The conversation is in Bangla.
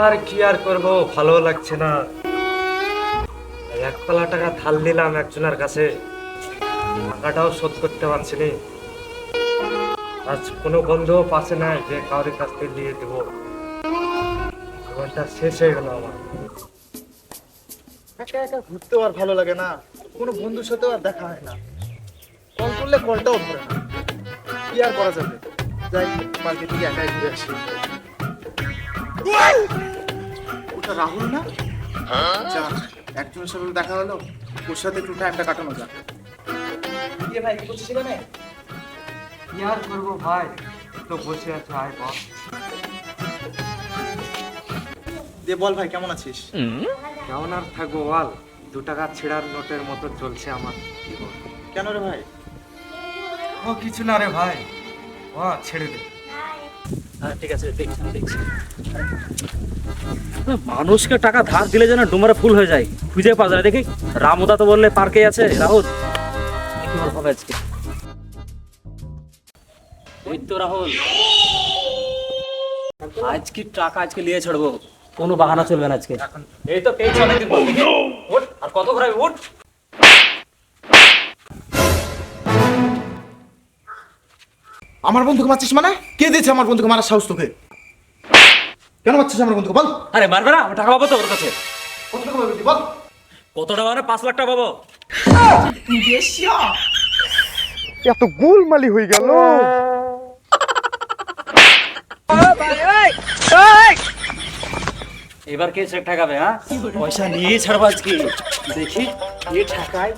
আর কি আর করব, ভালো লাগছে না। 1 পালা টাকা ধার নিলাম একজনের কাছে, টাকাটাও শোধ করতে পারছি না। আজ কোনো বন্ধুও পাশে নাই যে কারোর কাছ থেকে নিয়ে দেবো। জীবনটা শেষ হয়ে গেল আমার। একা একা ঘুরতেও আর ভালো লাগে না, কোনো বন্ধুর সাথেও আর দেখা হয় না। কল করলে কলটাও ধরে না, কি আর করা যাবে। যাই মার্কেট থেকে একাই ঘুরে আসি। ওটা রাহুল না? যাক, একজনের সাথে তো দেখা হলো, ওর সাথে একটু টাইমটা কাটানো যাক। ইয়ে ভাই, কি করছিস এখানে? কি আর করবো ভাই, তো বসে আছে। আয় বল। দিয়ে বল ভাই, কেমন আছিস? কেমন আর থাকবো বল, 2 টাকা ছেঁড়ার নোটের মতো চলছে আমার জীবন। কেন রে ভাই? ও কিছু না রে ভাই, ও ছেড়ে দে। হ্যাঁ ঠিক আছে, দেখছি দেখছি। মানুষকে টাকা ধার দিলে যেন ডুমারে ফুল হয়ে যায়, খুঁজে পাওয়া যায় না। দেখি রামুদা তো বললে পার্কে আছে। রাহুল কি হবে আজকে? ওই তো রাহুল, আজকে টাকা আজকে নিয়ে ছাড়বো, কোনো বাহানা চলবে না আজকে। এই তো পেয়েছি অনেকদিন পর। দেখি, ওঠ, আর কত ঘুরাবি, ওঠ। আমার বন্ধুকে মারছিস মানে? কে দিয়েছে আমার বন্ধুকে মারার সাহস তোকে? কেন মারছিস আমার বন্ধুকে বল? আরে মারবে না, আমার টাকা পাবো তো ওর কাছে। কত টাকা পাবি তুই বল? কত টাকা মানে? 5 লাখ টাকা পাবো। এত গোলমালি হয়ে গেল। এবার কে চেক ঠেকাবে? হ্যাঁ, পয়সা নিয়ে ছাড়বো আজকে। দেখি কে ঠেকায়।